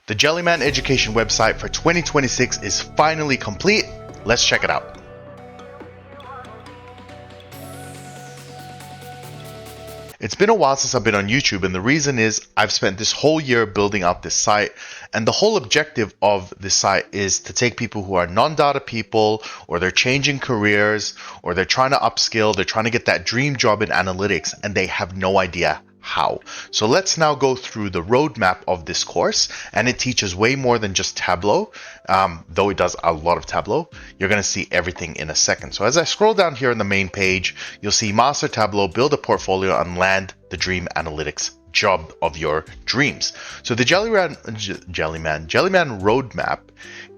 The Jellyman education website for 2026 is finally complete. Let's check it out. It's been a while since I've been on YouTube, and the reason is I've spent this whole year building out this site, and the whole objective of this site is to take people who are non-data people, or they're changing careers, or they're trying to upskill, they're trying to get that dream job in analytics, and they have no idea how. So let's now go through the roadmap of this course, and it teaches way more than just Tableau, though it does a lot of Tableau. You're going to see everything in a second. So as I scroll down here on the main page, you'll see Master Tableau, build a portfolio, and land the dream analytics job of your dreams. So the Jellyman roadmap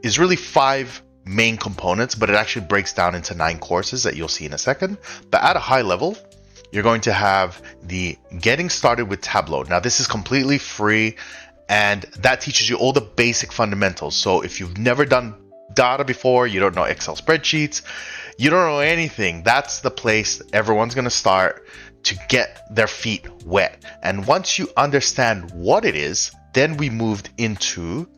is really 5 main components, but it actually breaks down into 9 courses that you'll see in a second. But at a high level, you're going to have the getting started with Tableau. Now this is completely free, and that teaches you all the basic fundamentals. So if you've never done data before, you don't know Excel spreadsheets, you don't know anything, that's the place everyone's going to start to get their feet wet. And once you understand what it is, then we moved into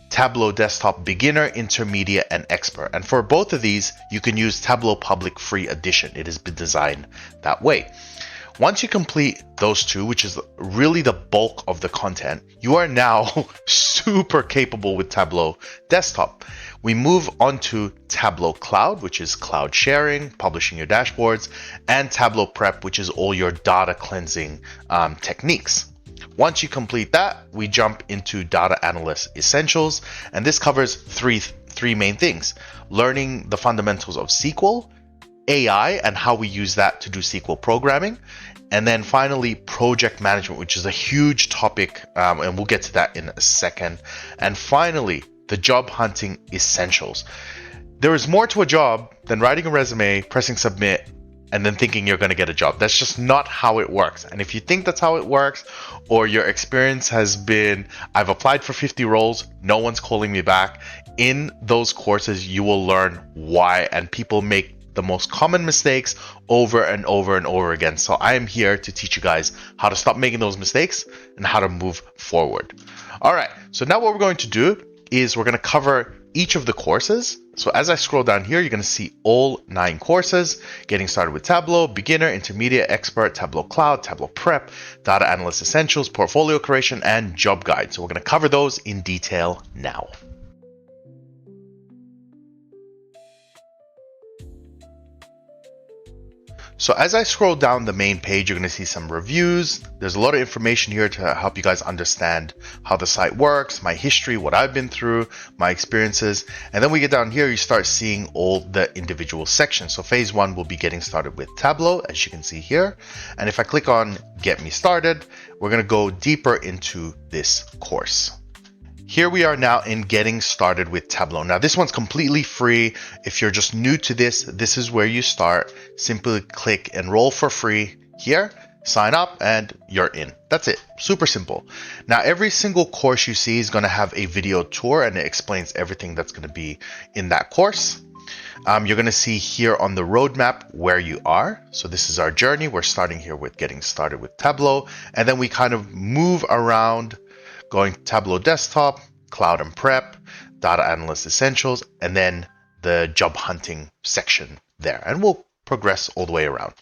Tableau Desktop Beginner, Intermediate, and Expert. And for both of these, you can use Tableau Public Free Edition. It has been designed that way. Once you complete those 2, which is really the bulk of the content, you are now super capable with Tableau Desktop. We move on to Tableau Cloud, which is cloud sharing, publishing your dashboards, and Tableau Prep, which is all your data cleansing techniques. Once you complete that, we jump into Data Analyst Essentials, and this covers three main things: learning the fundamentals of SQL, AI, and how we use that to do SQL programming, and then finally project management, which is a huge topic, and we'll get to that in a second. And finally, the job hunting essentials. There is more to a job than writing a resume, pressing submit, and then thinking you're going to get a job. That's just not how it works. And if you think that's how it works, or your experience has been, I've applied for 50 roles, no one's calling me back, in those courses, you will learn why, and people make the most common mistakes over and over and over again. So I am here to teach you guys how to stop making those mistakes and how to move forward. All right, so now what we're going to do is we're going to cover each of the courses. So as I scroll down here, you're going to see all 9 courses, getting started with Tableau, Beginner, Intermediate, Expert, Tableau Cloud, Tableau Prep, Data Analyst Essentials, Portfolio Creation, and Job Guide. So we're going to cover those in detail now. So as I scroll down the main page, you're going to see some reviews. There's a lot of information here to help you guys understand how the site works, my history, what I've been through, my experiences. And then we get down here, you start seeing all the individual sections. So phase 1 will be getting started with Tableau, as you can see here. And if I click on Get Me Started, we're going to go deeper into this course. Here we are now in getting started with Tableau. Now this one's completely free. If you're just new to this, this is where you start. Simply click enroll for free here, sign up, and you're in. That's it. Super simple. Now every single course you see is going to have a video tour, and it explains everything that's going to be in that course. You're going to see here on the roadmap where you are. So this is our journey. We're starting here with getting started with Tableau, and then we kind of move around, going Tableau Desktop, Cloud and Prep, Data Analyst Essentials, and then the job hunting section there. And we'll progress all the way around.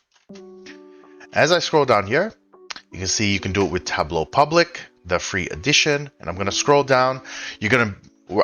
As I scroll down here, you can see you can do it with Tableau Public, the free edition, and I'm going to scroll down.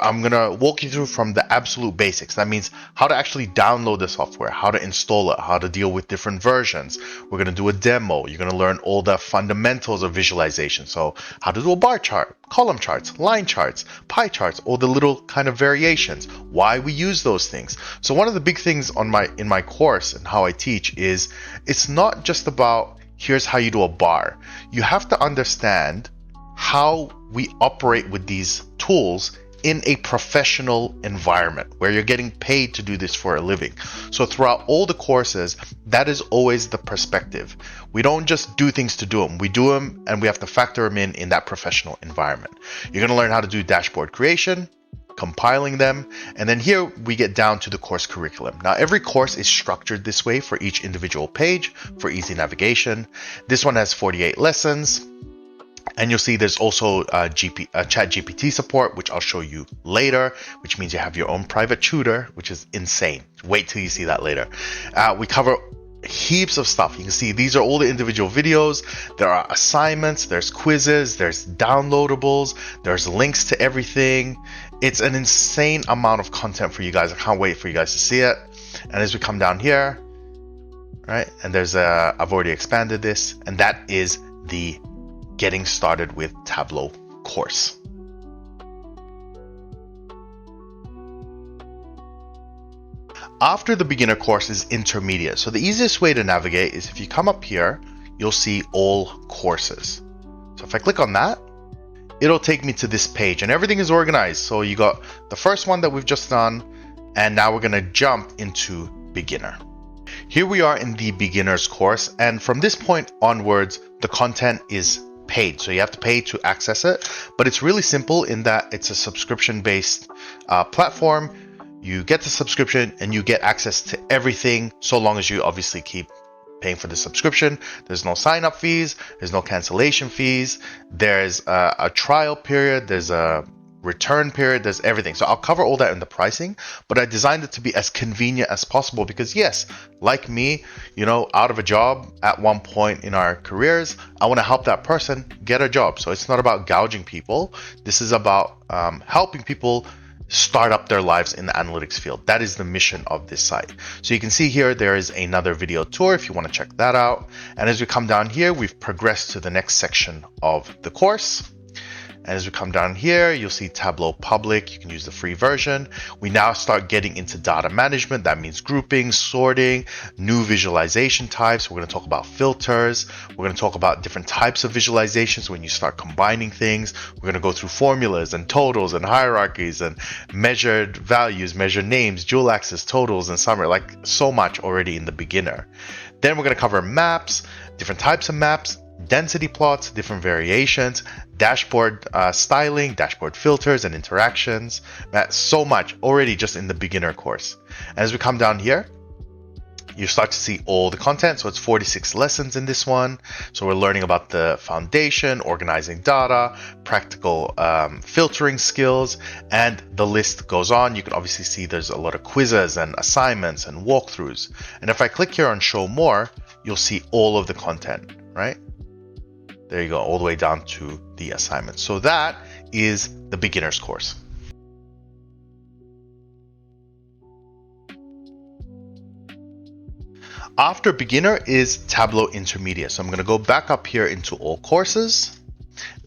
I'm going to walk you through from the absolute basics. That means how to actually download the software, how to install it, how to deal with different versions. We're going to do a demo. You're going to learn all the fundamentals of visualization. So how to do a bar chart, column charts, line charts, pie charts, all the little kind of variations, why we use those things. So one of the big things in my course and how I teach is it's not just about here's how you do a bar. You have to understand how we operate with these tools in a professional environment where you're getting paid to do this for a living. So throughout all the courses, that is always the perspective. We don't just do things to do them. We do them and we have to factor them in that professional environment. You're going to learn how to do dashboard creation, compiling them, and then here we get down to the course curriculum. Now every course is structured this way for each individual page for easy navigation. This one has 48 lessons. And you'll see there's also ChatGPT support, which I'll show you later, which means you have your own private tutor, which is insane. Wait till you see that later. We cover heaps of stuff. You can see these are all the individual videos. There are assignments, there's quizzes, there's downloadables, there's links to everything. It's an insane amount of content for you guys. I can't wait for you guys to see it. And as we come down here, right, and there's I've already expanded this, and that is the Getting Started with Tableau course. After the beginner course is intermediate. So the easiest way to navigate is if you come up here, you'll see all courses. So if I click on that, it'll take me to this page and everything is organized. So you got the first one that we've just done, and now we're gonna jump into beginner. Here we are in the beginner's course, and from this point onwards, the content is paid. So you have to pay to access it, but it's really simple in that it's a subscription-based platform. You get the subscription and you get access to everything, so long as you obviously keep paying for the subscription. There's no sign-up fees, there's no cancellation fees, there's a trial period, there's a return period, there's everything. So I'll cover all that in the pricing, but I designed it to be as convenient as possible because yes, like me, you know, out of a job at one point in our careers, I want to help that person get a job. So it's not about gouging people. This is about helping people start up their lives in the analytics field. That is the mission of this site. So you can see here, there is another video tour if you want to check that out. And as we come down here, we've progressed to the next section of the course. And as we come down here, you'll see Tableau Public. You can use the free version. We now start getting into data management. That means grouping, sorting, new visualization types. We're going to talk about filters. We're going to talk about different types of visualizations when you start combining things. We're going to go through formulas and totals and hierarchies and measured values, measured names, dual axis, totals, and summary, like so much already in the beginner. Then we're going to cover maps, different types of maps, density plots, different variations, dashboard styling, dashboard filters and interactions. That's so much already just in the beginner course. And as we come down here, you start to see all the content. So it's 46 lessons in this one. So we're learning about the foundation, organizing data, practical filtering skills, and the list goes on. You can obviously see there's a lot of quizzes and assignments and walkthroughs. And if I click here on show more, you'll see all of the content, right? There you go, all the way down to the assignment. So that is the beginner's course. After beginner is Tableau Intermediate. So I'm going to go back up here into all courses,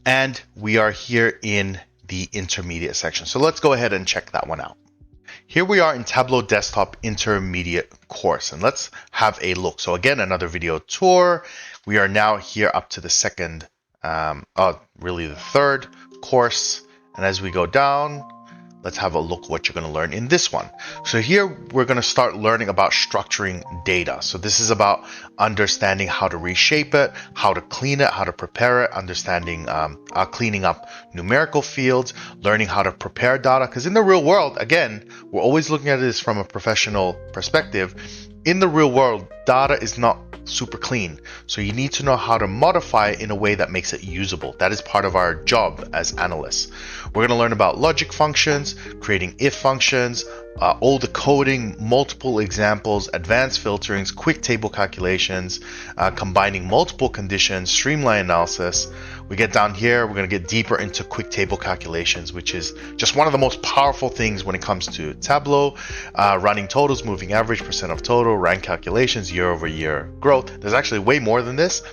and we are here in the intermediate section. So let's go ahead and check that one out. Here we are in Tableau Desktop Intermediate course, and let's have a look. So again, another video tour. We are now here up to the second, really the third course. And as we go down, let's have a look what you're going to learn in this one. So here we're going to start learning about structuring data. So this is about understanding how to reshape it, how to clean it, how to prepare it, understanding cleaning up numerical fields, learning how to prepare data. Because in the real world, again, we're always looking at this from a professional perspective. In the real world, data is not super clean. So you need to know how to modify it in a way that makes it usable. That is part of our job as analysts. We're going to learn about logic functions, creating if functions, all the coding, multiple examples, advanced filterings, quick table calculations, combining multiple conditions, streamline analysis. We get down here, we're going to get deeper into quick table calculations, which is just one of the most powerful things when it comes to Tableau, running totals, moving average, percent of total, rank calculations, year-over-year growth. There's actually way more than this.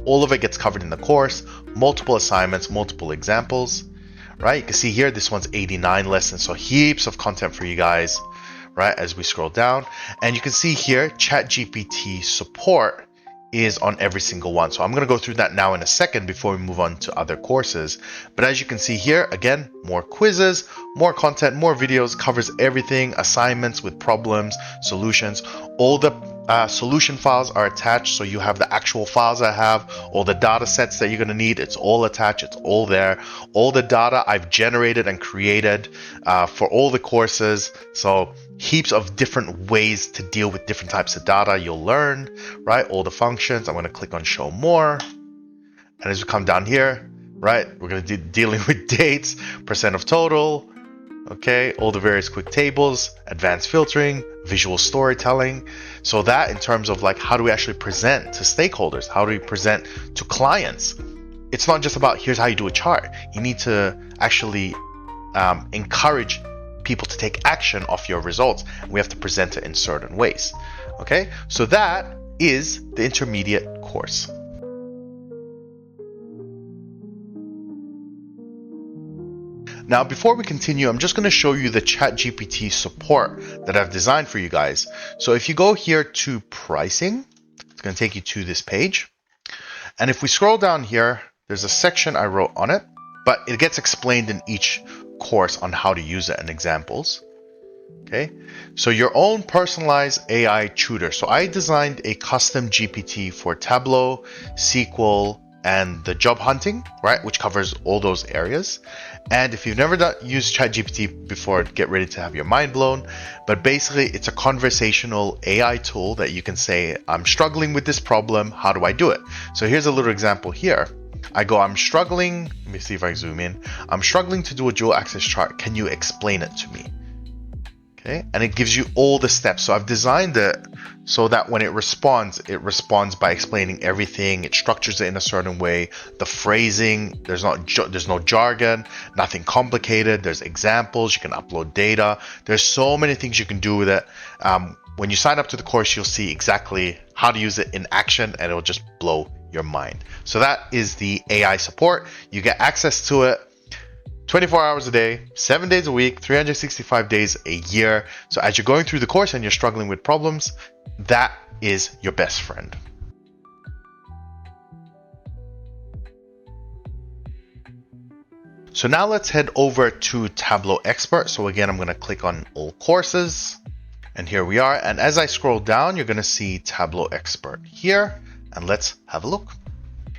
All of it gets covered in the course, multiple assignments, multiple examples, right? You can see here, this one's 89 lessons, so heaps of content for you guys, right? As we scroll down, and you can see here, ChatGPT support is on every single one. So I'm going to go through that now in a second before we move on to other courses. But as you can see here, again, more quizzes, more content, more videos, covers everything, assignments with problems, solutions. All the solution files are attached, so you have the actual files I have, all the data sets that you're going to need, it's all attached, it's all there. All the data I've generated and created for all the courses. So heaps of different ways to deal with different types of data you'll learn, right? All the functions. I'm going to click on show more. And as we come down here, right? We're going to be dealing with dates, percent of total, okay, all the various quick tables, advanced filtering, visual storytelling. So that in terms of like, how do we actually present to stakeholders? How do we present to clients? It's not just about here's how you do a chart. You need to actually encourage people to take action off your results. We have to present it in certain ways. Okay, so that is the intermediate course. Now, before we continue, I'm just going to show you the ChatGPT support that I've designed for you guys. So if you go here to pricing, it's going to take you to this page. And if we scroll down here, there's a section I wrote on it, but it gets explained in each course on how to use it and examples. Okay, so your own personalized AI tutor. So I designed a custom GPT for Tableau, SQL, and the job hunting, right, which covers all those areas. And if you've never used ChatGPT before, get ready to have your mind blown. But basically, it's a conversational AI tool that you can say, I'm struggling with this problem. How do I do it? So here's a little example here. I go, I'm struggling. Let me see if I zoom in. I'm struggling to do a dual axis chart. Can you explain it to me? Okay, and it gives you all the steps. So I've designed it so that when it responds by explaining everything. It structures it in a certain way. The phrasing, there's no jargon, nothing complicated. There's examples. You can upload data. There's so many things you can do with it. When you sign up to the course, you'll see exactly how to use it in action, and it'll just blow your mind. So that is the AI support. You get access to it 24 hours a day, 7 days a week, 365 days a year. So as you're going through the course and you're struggling with problems, that is your best friend. So now let's head over to Tableau Expert. So again, I'm going to click on all courses, and here we are. And as I scroll down, you're going to see Tableau Expert here, and let's have a look.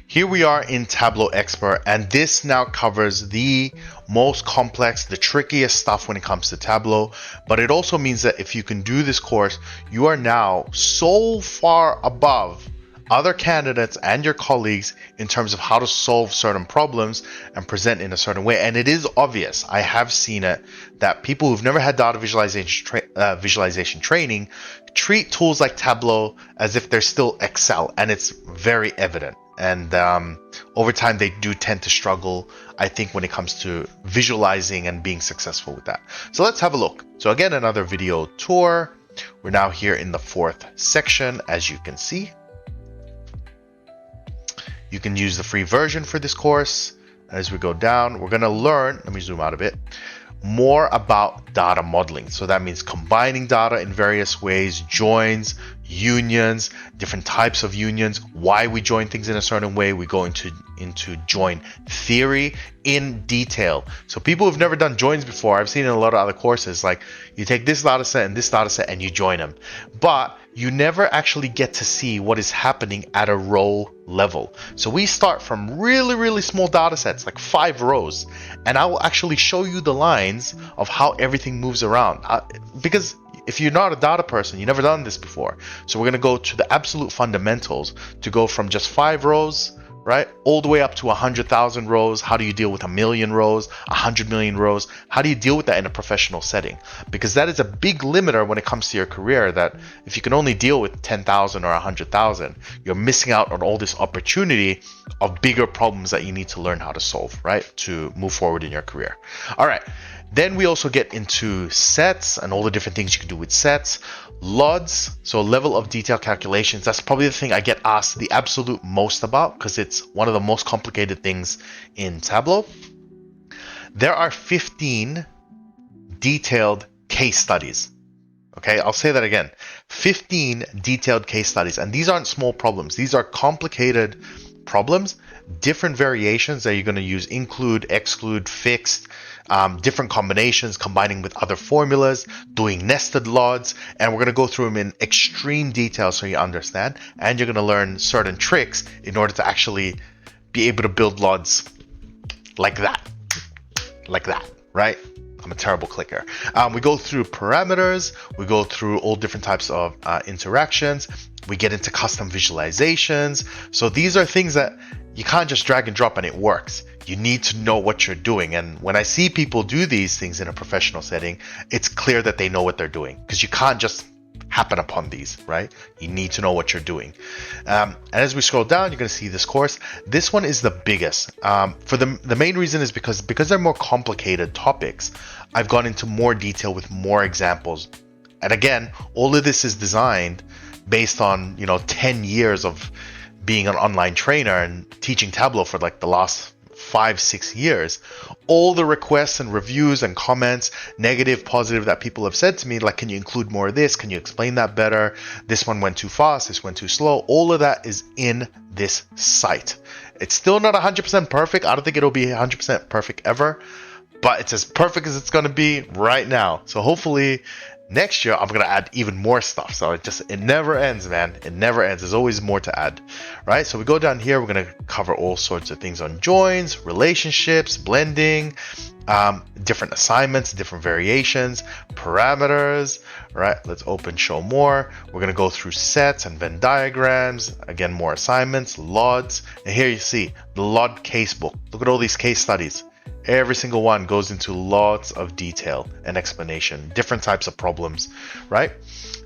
Here we are in Tableau Expert, and this now covers the most complex, the trickiest stuff when it comes to Tableau. But it also means that if you can do this course, you are now so far above other candidates and your colleagues in terms of how to solve certain problems and present in a certain way. And it is obvious, I have seen it, that people who've never had data visualization training treat tools like Tableau as if they're still Excel, and it's very evident. And over time, they do tend to struggle, I think, when it comes to visualizing and being successful with that. So let's have a look. So again, another video tour. We're now here in the 4th section, as you can see. You can use the free version for this course. As we go down, we're going to learn, let me zoom out a bit, more about data modeling. So that means combining data in various ways, joins, unions, different types of unions, why we join things in a certain way. We go into join theory in detail. So people who've never done joins before, I've seen in a lot of other courses, like you take this data set and this data set and you join them. But you never actually get to see what is happening at a row level. So we start from really, really small data sets, like 5 rows, and I will actually show you the lines of how everything moves around. Because if you're not a data person, you've never done this before. So we're going to go to the absolute fundamentals to go from just 5 rows, right, all the way up to 100,000 rows. How do you deal with 1,000,000 rows, 100 million rows? How do you deal with that in a professional setting? Because that is a big limiter when it comes to your career, that if you can only deal with 10,000 or 100,000, you're missing out on all this opportunity of bigger problems that you need to learn how to solve, right, to move forward in your career. All right. Then we also get into sets and all the different things you can do with sets. LODs, so level of detail calculations. That's probably the thing I get asked the absolute most about, because it's one of the most complicated things in Tableau. There are 15 detailed case studies. Okay, I'll say that again. 15 detailed case studies. And these aren't small problems. These are complicated problems, different variations that you're going to use, include, exclude, fixed, different combinations, combining with other formulas, doing nested LODs, and we're going to go through them in extreme detail so you understand, and you're going to learn certain tricks in order to actually be able to build LODs like that, right? I'm a terrible clicker. We go through parameters, we go through all different types of interactions, We get into custom visualizations. So these are things that you can't just drag and drop and it works. You need to know what you're doing. And when I see people do these things in a professional setting, it's clear that they know what they're doing, because you can't just happen upon these, right? You need to know what you're doing. And as we scroll down, you're going to see this course. This one is the biggest. For the main reason is because they're more complicated topics. I've gone into more detail with more examples. And again, all of this is designed based on 10 years of being an online trainer and teaching Tableau for like the last 5-6 years. All the requests and reviews and comments, negative, positive, that people have said to me, like, can you include more of this? Can you explain that better? This one went too fast, this went too slow. All of that is in this site. It's still not 100% perfect. I don't think it'll be 100% perfect ever, but it's as perfect as it's going to be right now. So hopefully next year I'm going to add even more stuff. So it never ends, man. It never ends. There's always more to add, right? So we go down here, we're going to cover all sorts of things on joins, relationships, blending, different assignments, different variations, parameters, right? Let's open show more. We're going to go through sets and Venn diagrams, again, more assignments, LODs. And here you see the LOD casebook. Look at all these case studies. Every single one goes into lots of detail and explanation, different types of problems, right?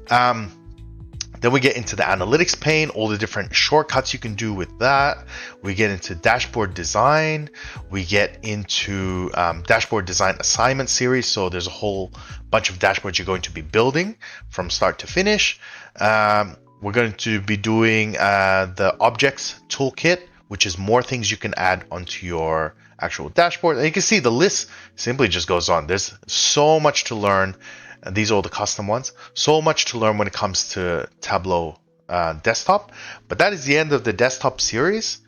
Then we get into the analytics pane, all the different shortcuts you can do with that. We get into dashboard design. We get into dashboard design assignment series. So there's a whole bunch of dashboards you're going to be building from start to finish. We're going to be doing the objects toolkit, which is more things you can add onto your actual dashboard. And you can see the list simply just goes on. There's so much to learn. And these are all the custom ones. So much to learn when it comes to Tableau desktop. But that is the end of the desktop series.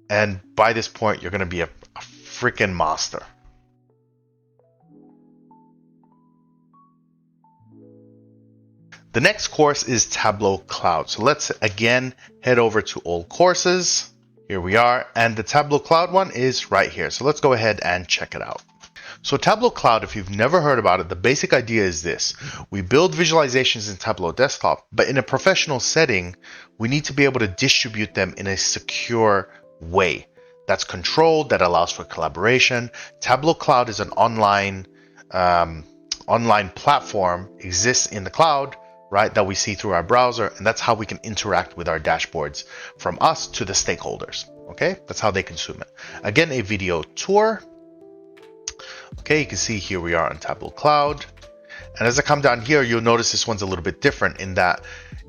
And by this point, you're going to be a freaking master. The next course is Tableau Cloud. So let's again head over to all courses. Here we are, and the Tableau Cloud one is right here. So let's go ahead and check it out. So Tableau Cloud, if you've never heard about it, the basic idea is this. We build visualizations in Tableau Desktop, but in a professional setting, we need to be able to distribute them in a secure way that's controlled, that allows for collaboration. Tableau Cloud is an online platform, exists in the cloud, right, that we see through our browser, and that's how we can interact with our dashboards from us to the stakeholders. Okay, that's how they consume it. Again, a video tour. Okay, you can see here we are on Tableau Cloud. And as I come down here, you'll notice this one's a little bit different in that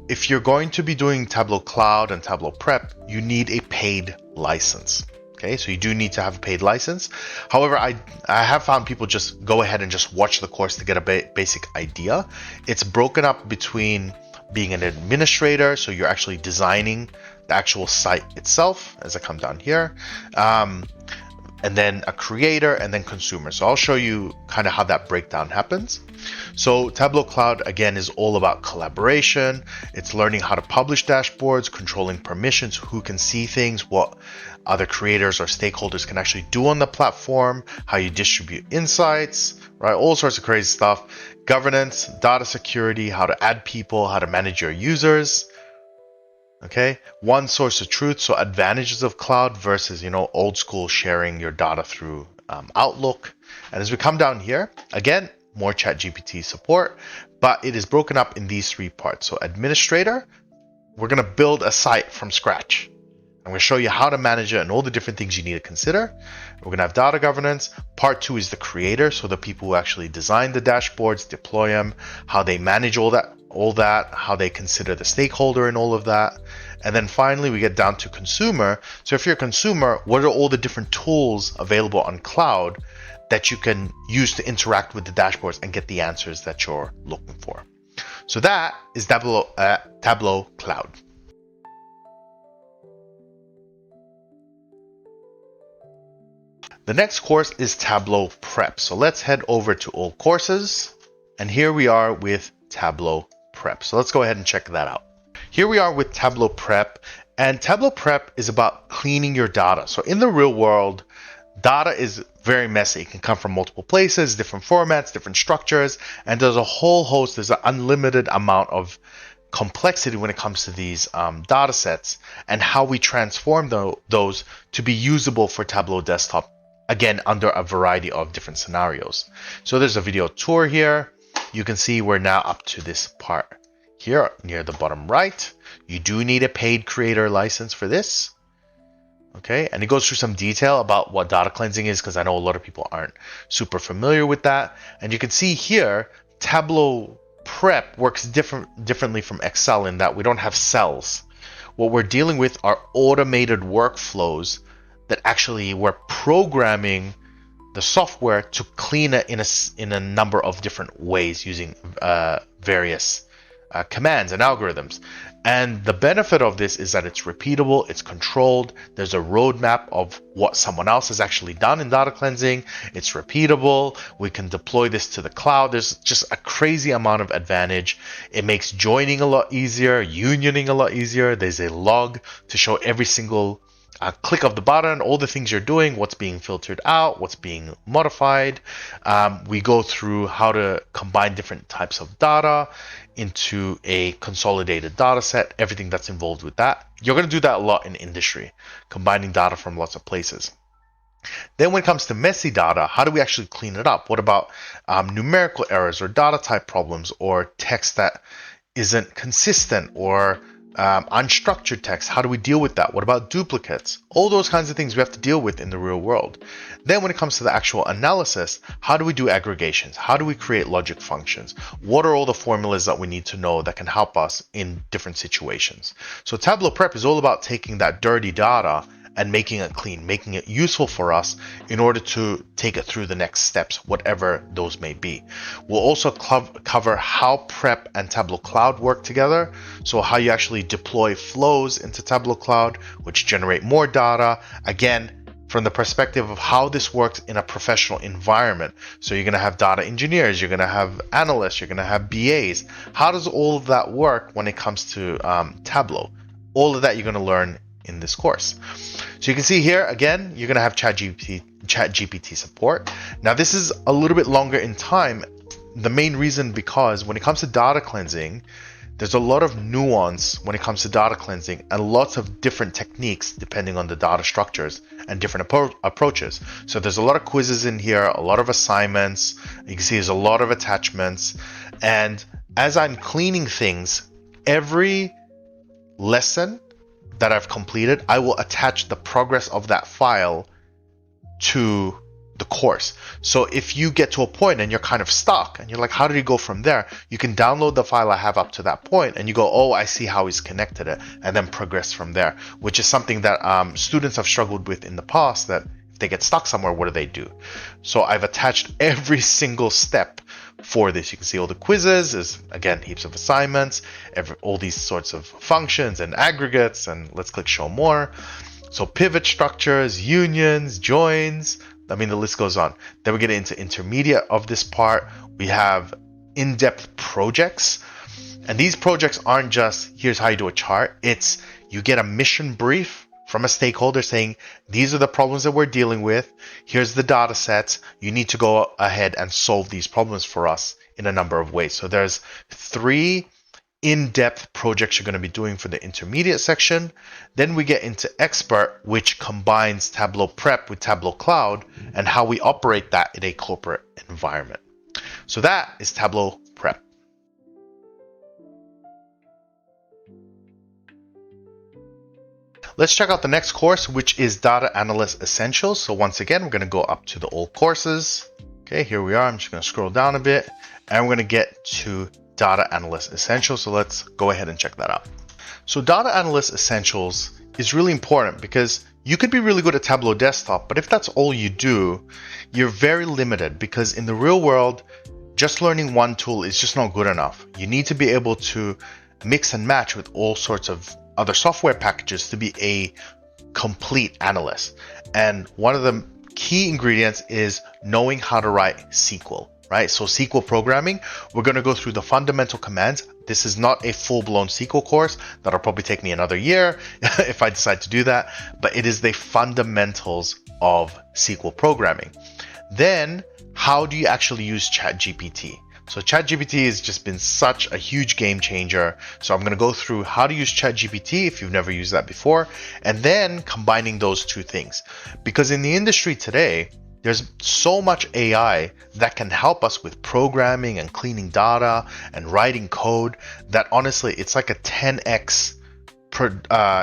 if you're going to be doing Tableau Cloud and Tableau Prep, you need a paid license. Okay, so you do need to have a paid license. However, I have found people just go ahead and just watch the course to get a basic idea. It's broken up between being an administrator, so you're actually designing the actual site itself, as I come down here, and then a creator, and then consumer. So I'll show you kind of how that breakdown happens. So Tableau Cloud, again, is all about collaboration. It's learning how to publish dashboards, controlling permissions, who can see things, what other creators or stakeholders can actually do on the platform, how you distribute insights, right? All sorts of crazy stuff. Governance, data security, how to add people, how to manage your users. Okay, one source of truth. So advantages of cloud versus, old school sharing your data through Outlook. And as we come down here, again, more ChatGPT support, but it is broken up in these three parts. So administrator, we're going to build a site from scratch. I'm going to show you how to manage it and all the different things you need to consider. We're going to have data governance. Part 2 is the creator, so the people who actually design the dashboards, deploy them, how they manage all that, how they consider the stakeholder and all of that. And then finally, we get down to consumer. So if you're a consumer, what are all the different tools available on cloud that you can use to interact with the dashboards and get the answers that you're looking for? So that is Tableau Cloud. The next course is Tableau Prep. So let's head over to all courses. And here we are with Tableau Prep. So let's go ahead and check that out. Here we are with Tableau Prep. And Tableau Prep is about cleaning your data. So in the real world, data is very messy. It can come from multiple places, different formats, different structures, and there's a whole host, there's an unlimited amount of complexity when it comes to these data sets and how we transform those to be usable for Tableau desktop, again, under a variety of different scenarios. So there's a video tour here. You can see we're now up to this part here near the bottom right. You do need a paid creator license for this. Okay, and it goes through some detail about what data cleansing is, because I know a lot of people aren't super familiar with that. And you can see here, Tableau Prep works differently from Excel in that we don't have cells. What we're dealing with are automated workflows that actually we're programming the software to clean it in a number of different ways using various commands and algorithms. And the benefit of this is that it's repeatable, it's controlled, there's a roadmap of what someone else has actually done in data cleansing, it's repeatable, we can deploy this to the cloud. There's just a crazy amount of advantage. It makes joining a lot easier, unioning a lot easier. There's a log to show every single click of the button, all the things you're doing, what's being filtered out, what's being modified. We go through how to combine different types of data into a consolidated data set, everything that's involved with that. You're going to do that a lot in industry, combining data from lots of places. Then when it comes to messy data, how do we actually clean it up? What about numerical errors or data type problems or text that isn't consistent or unstructured text? How do we deal with that? What about duplicates? All those kinds of things we have to deal with in the real world. Then when it comes to the actual analysis, how do we do aggregations? How do we create logic functions? What are all the formulas that we need to know that can help us in different situations? So Tableau Prep is all about taking that dirty data and making it clean, making it useful for us in order to take it through the next steps, whatever those may be. We'll also cover how Prep and Tableau Cloud work together. So how you actually deploy flows into Tableau Cloud, which generate more data. Again, from the perspective of how this works in a professional environment. So you're going to have data engineers, you're going to have analysts, you're going to have BAs. How does all of that work when it comes to Tableau? All of that you're going to learn in this course. So you can see here, again, you're going to have ChatGPT support. Now this is a little bit longer in time. The main reason because when it comes to data cleansing, there's a lot of nuance when it comes to data cleansing and lots of different techniques depending on the data structures and different approaches. So there's a lot of quizzes in here, a lot of assignments. You can see there's a lot of attachments. And as I'm cleaning things, every lesson that I've completed, I will attach the progress of that file to the course. So if you get to a point and you're kind of stuck and you're like, how did you go from there? You can download the file I have up to that point and you go, oh, I see how he's connected it, and then progress from there, which is something that students have struggled with in the past, that if they get stuck somewhere, what do they do? So I've attached every single step for this. You can see all the quizzes, is again heaps of assignments, all these sorts of functions and aggregates, and let's click show more. So pivot structures, unions, joins, I mean the list goes on. Then we get into intermediate of this part. We have in-depth projects, and these projects aren't just here's how you do a chart. It's you get a mission brief from a stakeholder saying, these are the problems that we're dealing with. Here's the data sets. You need to go ahead and solve these problems for us in a number of ways. So there's 3 in-depth projects you're going to be doing for the intermediate section. Then we get into expert, which combines Tableau Prep with Tableau Cloud and how we operate that in a corporate environment. So that is Tableau Prep. Let's check out the next course, which is Data Analyst Essentials. So once again, we're going to go up to the old courses. Okay, here we are. I'm just going to scroll down a bit and we're going to get to Data Analyst Essentials. So let's go ahead and check that out. So Data Analyst Essentials is really important because you could be really good at Tableau Desktop, but if that's all you do, you're very limited, because in the real world, just learning one tool is just not good enough. You need to be able to mix and match with all sorts of other software packages to be a complete analyst. And one of the key ingredients is knowing how to write SQL, right? So SQL programming, we're going to go through the fundamental commands. This is not a full-blown SQL course. That'll probably take me another year if I decide to do that, but it is the fundamentals of SQL programming. Then how do you actually use ChatGPT? So ChatGPT has just been such a huge game changer. So I'm going to go through how to use ChatGPT if you've never used that before, and then combining those two things. Because in the industry today, there's so much AI that can help us with programming and cleaning data and writing code that honestly, it's like a 10x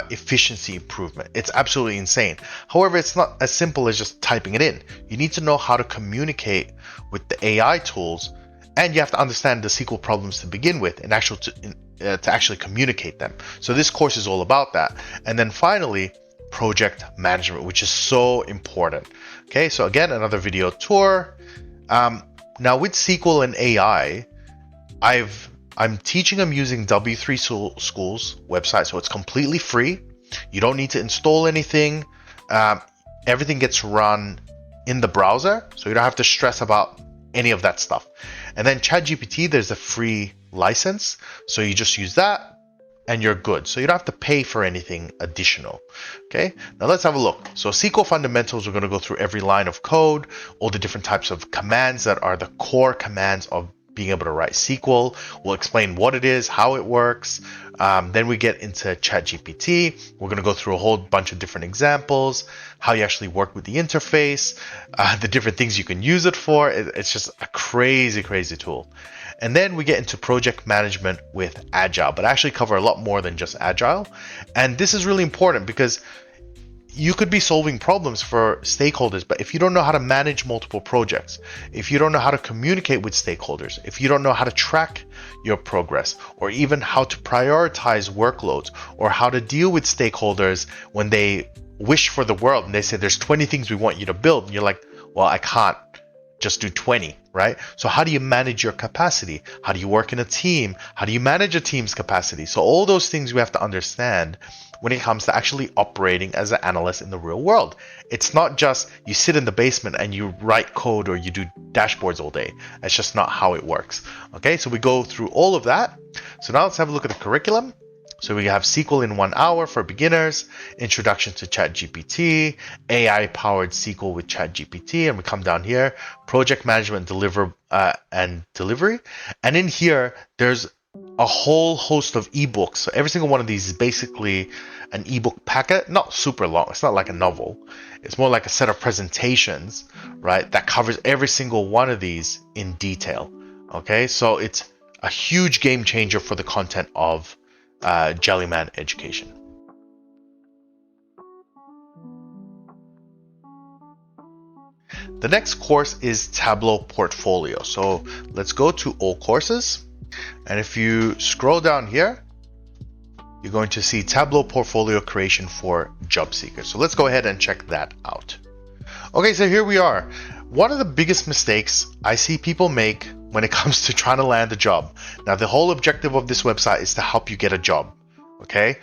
efficiency improvement. It's absolutely insane. However, it's not as simple as just typing it in. You need to know how to communicate with the AI tools, and you have to understand the SQL problems to begin with and to actually communicate them. So this course is all about that. And then finally, project management, which is so important. Okay, so again, another video tour. Now with SQL and AI, I'm teaching them using W3 School's website, so it's completely free. You don't need to install anything. Everything gets run in the browser, so you don't have to stress about any of that stuff. And then ChatGPT, there's a free license, so you just use that and you're good. So you don't have to pay for anything additional. Okay, now let's have a look. So SQL fundamentals, we're going to go through every line of code, all the different types of commands that are the core commands of being able to write SQL. We'll explain what it is, how it works. Then we get into ChatGPT. We're going to go through a whole bunch of different examples, how you actually work with the interface, the different things you can use it for. It's just a crazy, crazy tool. And then we get into project management with Agile, but I actually cover a lot more than just Agile. And this is really important because you could be solving problems for stakeholders, but if you don't know how to manage multiple projects, if you don't know how to communicate with stakeholders, if you don't know how to track your progress, or even how to prioritize workloads, or how to deal with stakeholders when they wish for the world and they say there's 20 things we want you to build, and you're like, well, I can't just do 20, right? So how do you manage your capacity? How do you work in a team? How do you manage a team's capacity? So all those things we have to understand when it comes to actually operating as an analyst in the real world. It's not just you sit in the basement and you write code or you do dashboards all day. That's just not how it works. Okay, so we go through all of that. So now let's have a look at the curriculum. So we have SQL in 1 hour for beginners, introduction to ChatGPT, AI-powered SQL with ChatGPT, and we come down here, project management, and delivery. And in here, there's a whole host of ebooks. So every single one of these is basically an ebook packet, not super long. It's not like a novel. It's more like a set of presentations, right? That covers every single one of these in detail. Okay, so it's a huge game changer for the content of Jellyman education. The next course is Tableau Portfolio. So let's go to all courses. And if you scroll down here, you're going to see Tableau Portfolio creation for job seekers. So let's go ahead and check that out. Okay, so here we are. One of the biggest mistakes I see people make when it comes to trying to land a job. Now, the whole objective of this website is to help you get a job, okay?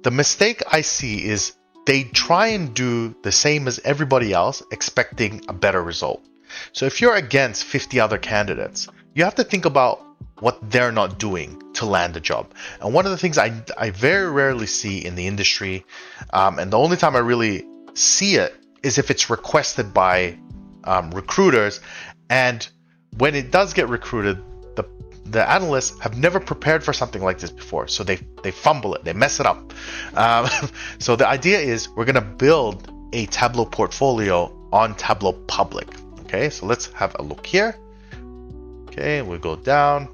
The mistake I see is they try and do the same as everybody else, expecting a better result. So if you're against 50 other candidates, you have to think about what they're not doing to land a job. And one of the things I very rarely see in the industry, and the only time I really see it is if it's requested by recruiters, and when it does get recruited, the analysts have never prepared for something like this before, so they fumble it, they mess it up. So the idea is we're going to build a Tableau portfolio on Tableau Public. Okay, so let's have a look here. Okay, we'll go down.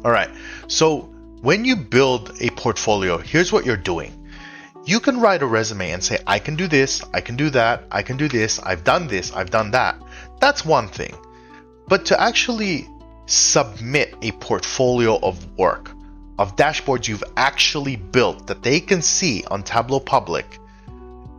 All right, so when you build a portfolio, here's what you're doing. You can write a resume and say, I can do this, I can do that, I can do this, I've done this, I've done that. That's one thing. But to actually submit a portfolio of work, of dashboards you've actually built that they can see on Tableau Public,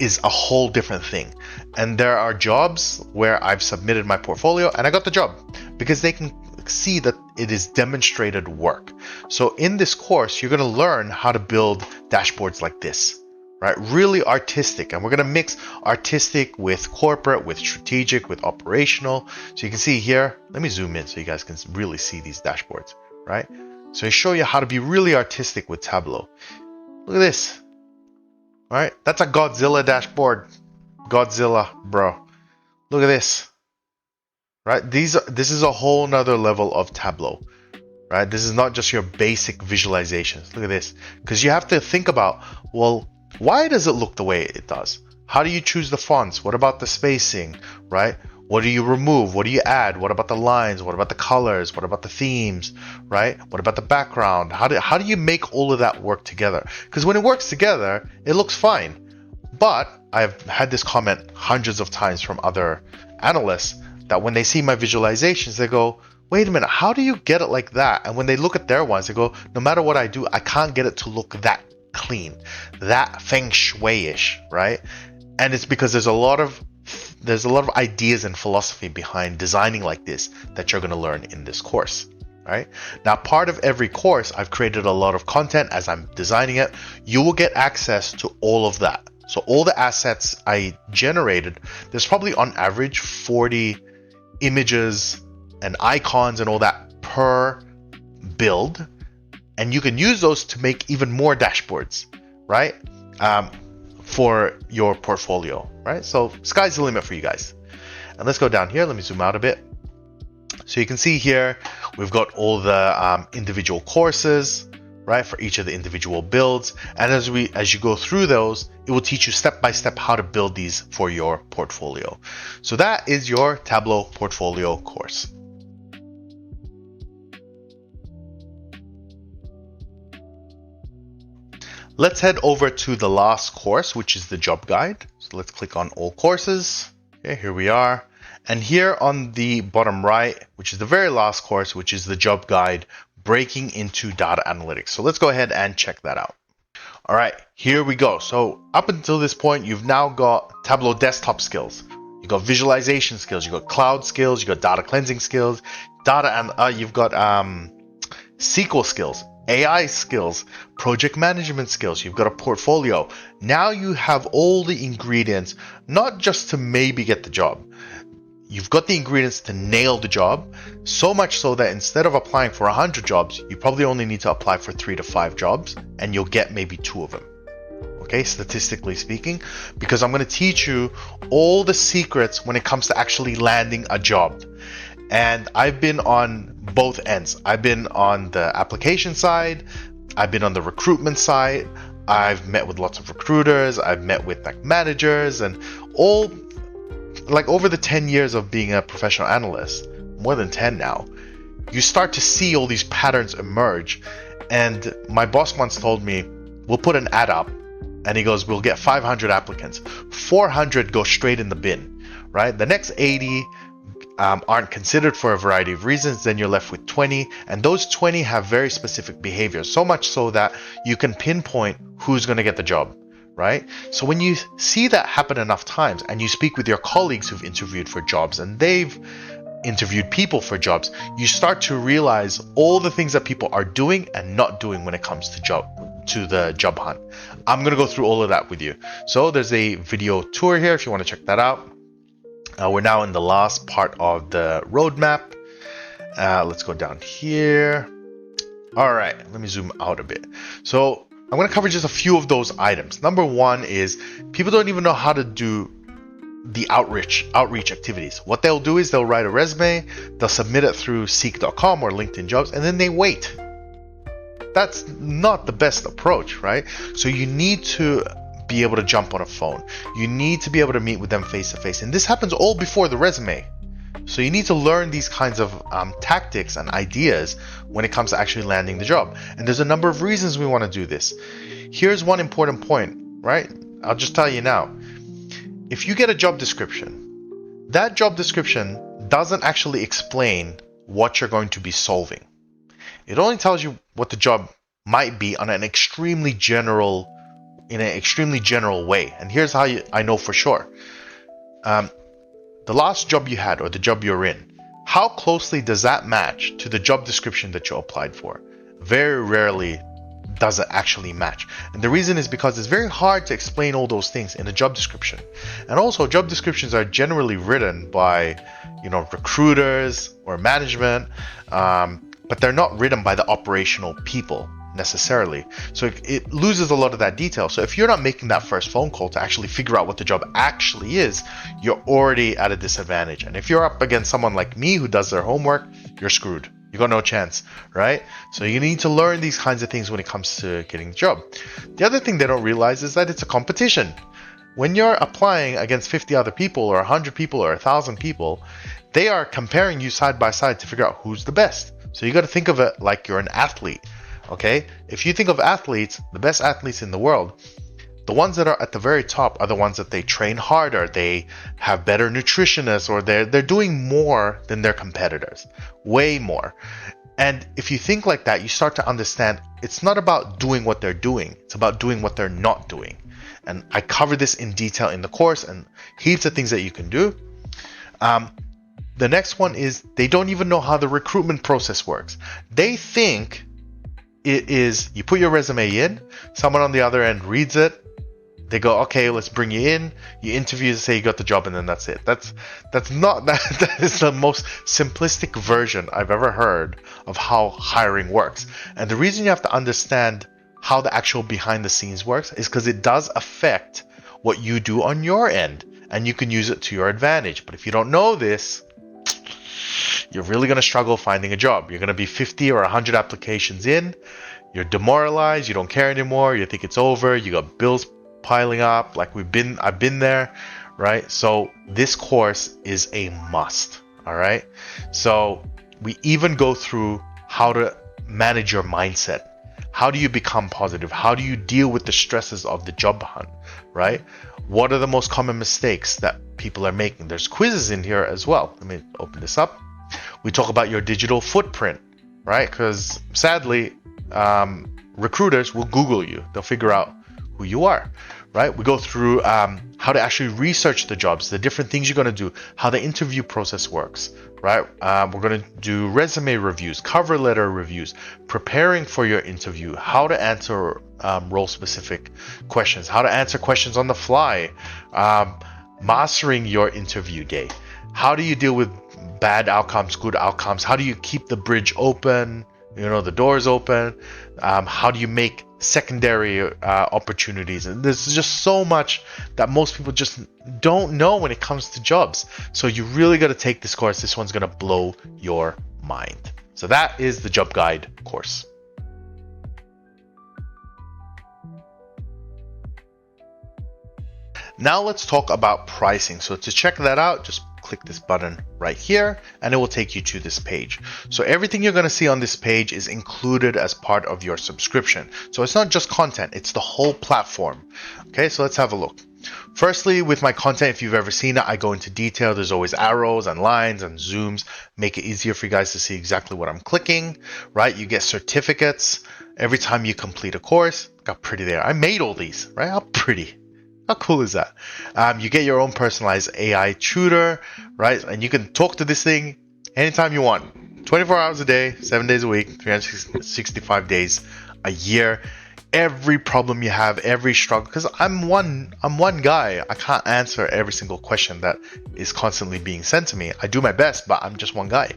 is a whole different thing. And there are jobs where I've submitted my portfolio and I got the job because they can see that it is demonstrated work. So in this course, you're going to learn how to build dashboards like this, right? Really artistic. And we're going to mix artistic with corporate, with strategic, with operational. So you can see here, let me zoom in so you guys can really see these dashboards, right? So I show you how to be really artistic with Tableau. Look at this. All right, that's a Godzilla dashboard. Godzilla, bro. Look at this. right? This is a whole nother level of Tableau, right? This is not just your basic visualizations. Look at this, because you have to think about, well, why does it look the way it does? How do you choose the fonts? What about the spacing, right? What do you remove? What do you add? What about the lines? What about the colors? What about the themes, right? What about the background? How do you make all of that work together? Because when it works together, it looks fine. But I've had this comment hundreds of times from other analysts that when they see my visualizations, they go, wait a minute, how do you get it like that? And when they look at their ones, they go, no matter what I do, I can't get it to look that clean, that feng shui-ish, right? And it's because there's a lot of ideas and philosophy behind designing like this that you're going to learn in this course, right? Now, part of every course, I've created a lot of content as I'm designing it. You will get access to all of that. So all the assets I generated, there's probably on average 40 images and icons and all that per build. And you can use those to make even more dashboards, right? For your portfolio, right? So sky's the limit for you guys. And let's go down here. Let me zoom out a bit. So you can see here, we've got all the individual courses, right? For each of the individual builds. And as you go through those, it will teach you step by step how to build these for your portfolio. So that is your Tableau portfolio course. Let's head over to the last course, which is the job guide. So let's click on all courses. Okay, here we are. And here on the bottom right, which is the very last course, which is the job guide, breaking into data analytics. So let's go ahead and check that out. All right, here we go. So up until this point, you've now got Tableau desktop skills. You've got visualization skills. You've got cloud skills. You've got data cleansing skills. You've got SQL skills. AI skills, project management skills, you've got a portfolio. Now you have all the ingredients, not just to maybe get the job. You've got the ingredients to nail the job, so much so that instead of applying for 100 jobs, you probably only need to apply for 3 to 5 jobs, and you'll get maybe 2 of them. Okay, statistically speaking, because I'm going to teach you all the secrets when it comes to actually landing a job. And I've been on both ends. I've been on the application side. I've been on the recruitment side. I've met with lots of recruiters. I've met with managers, and all over the 10 years of being a professional analyst, more than 10 now, you start to see all these patterns emerge. And my boss once told me, we'll put an ad up, and he goes, we'll get 500 applicants. 400 go straight in the bin, right? The next 80 aren't considered for a variety of reasons. Then you're left with 20, and those 20 have very specific behaviors, so much so that you can pinpoint who's going to get the job, right? So when you see that happen enough times, and you speak with your colleagues who've interviewed for jobs and they've interviewed people for jobs, you start to realize all the things that people are doing and not doing when it comes to the job hunt. I'm going to go through all of that with you. So there's a video tour here if you want to check that out. We're now in the last part of the roadmap. Let's go down here. All right, let me zoom out a bit. So I'm going to cover just a few of those items. Number one is people don't even know how to do the outreach activities. What they'll do is they'll write a resume, they'll submit it through Seek.com or LinkedIn Jobs, and then they wait. That's not the best approach, right? So you need to be able to jump on a phone. You need to be able to meet with them face to face. And this happens all before the resume. So you need to learn these kinds of tactics and ideas when it comes to actually landing the job. And there's a number of reasons we want to do this. Here's one important point, right? I'll just tell you now. If you get a job description, that job description doesn't actually explain what you're going to be solving. It only tells you what the job might be in an extremely general way. And here's how I know for sure. The last job you had, or the job you're in, how closely does that match to the job description that you applied for? Very rarely does it actually match. And the reason is because it's very hard to explain all those things in a job description. And also, job descriptions are generally written by, recruiters or management, but they're not written by the operational people. necessarily. So it loses a lot of that detail. So if you're not making that first phone call to actually figure out what the job actually is, you're already at a disadvantage. And if you're up against someone like me who does their homework, you're screwed. You got no chance, right? So you need to learn these kinds of things when it comes to getting the job. The other thing they don't realize is that it's a competition. When you're applying against 50 other people or 100 people or 1,000 people, they are comparing you side by side to figure out who's the best. So you got to think of it like you're an athlete, okay? If you think of athletes, the best athletes in the world, the ones that are at the very top are the ones that they train harder, they have better nutritionists, or they're doing more than their competitors, way more. And if you think like that, you start to understand it's not about doing what they're doing, it's about doing what they're not doing. And I cover this in detail in the course and heaps of things that you can do. The next one is they don't even know how the recruitment process works. They think it is you put your resume in, someone on the other end reads it, they go, okay, let's bring you in, you interview, say you got the job, and then that's it. That's not that. That is the most simplistic version I've ever heard of how hiring works. And the reason you have to understand how the actual behind the scenes works is because it does affect what you do on your end, and you can use it to your advantage. But if you don't know this, you're really going to struggle finding a job. You're going to be 50 or 100 applications in, you're demoralized, you don't care anymore, you think it's over, you got bills piling up, like I've been there, right? So this course is a must, all right? So we even go through how to manage your mindset. How do you become positive? How do you deal with the stresses of the job hunt, right? What are the most common mistakes that people are making? There's quizzes in here as well. Let me open this up. We talk about your digital footprint, right? Because sadly, recruiters will Google you. They'll figure out who you are, right? We go through how to actually research the jobs, the different things you're going to do, how the interview process works, right? We're going to do resume reviews, cover letter reviews, preparing for your interview, how to answer role-specific questions, how to answer questions on the fly, mastering your interview day. How do you deal with bad outcomes, good outcomes? How do you keep the bridge open, the doors open? How do you make secondary opportunities? And there's just so much that most people just don't know when it comes to jobs. So you really got to take this course. This one's going to blow your mind. So that is the Job Guide course. Now let's talk about pricing. So to check that out, just click this button right here and it will take you to this page. So everything you're going to see on this page is included as part of your subscription. So it's not just content, it's the whole platform. Okay, so let's have a look. Firstly, with my content, if you've ever seen it, I go into detail. There's always arrows and lines and zooms, make it easier for you guys to see exactly what I'm clicking, right? You get certificates every time you complete a course. Got pretty there. I made all these, right? How pretty. How cool is that? You get your own personalized AI tutor, right? And you can talk to this thing anytime you want. 24 hours a day, 7 days a week, 365 days a year. Every problem you have, every struggle, because I'm one guy. I can't answer every single question that is constantly being sent to me. I do my best, but I'm just one guy.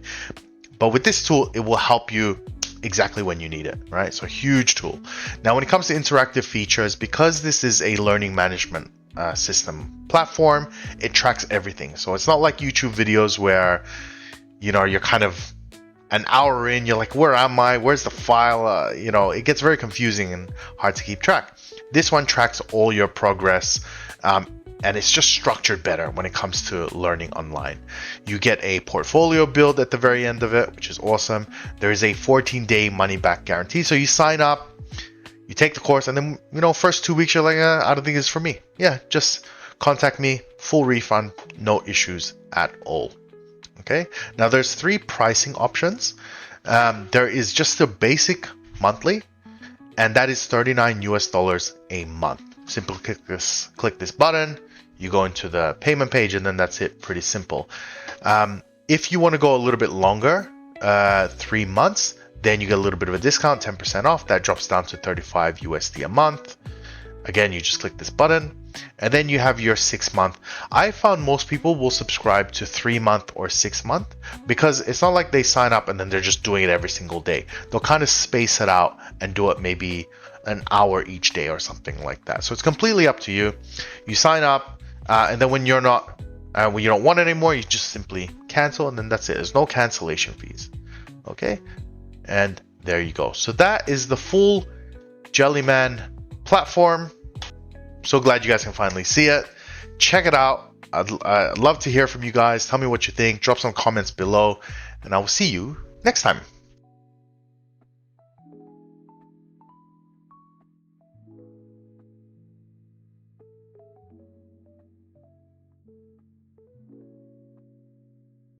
But with this tool, it will help you exactly when you need it, right? So huge tool. Now, when it comes to interactive features, because this is a learning management system platform, it tracks everything. So it's not like YouTube videos where, you're kind of an hour in, you're like, where am I? Where's the file? It gets very confusing and hard to keep track. This one tracks all your progress. And it's just structured better when it comes to learning online. You get a portfolio build at the very end of it, which is awesome. There is a 14-day money-back guarantee. So you sign up, you take the course, and then, first 2 weeks, you're like, I don't think it's for me. Yeah, just contact me, full refund, no issues at all. Okay, now there's 3 pricing options. There is just a basic monthly, and that is $39 a month. Simply click this button. You go into the payment page and then that's it. Pretty simple. If you want to go a little bit longer, 3 months, then you get a little bit of a discount, 10% off. That drops down to $35 a month. Again, you just click this button. And then you have your 6-month. I found most people will subscribe to 3-month or 6-month because it's not like they sign up and then they're just doing it every single day. They'll kind of space it out and do it maybe an hour each day or something like that. So it's completely up to you. You sign up, and then when you're not, when you don't want it anymore, you just simply cancel, and then that's it. There's no cancellation fees. Okay, and there you go. So that is the full Jellyman platform. So glad you guys can finally see it. Check it out. I'd love to hear from you guys. Tell me what you think. Drop some comments below, and I will see you next time.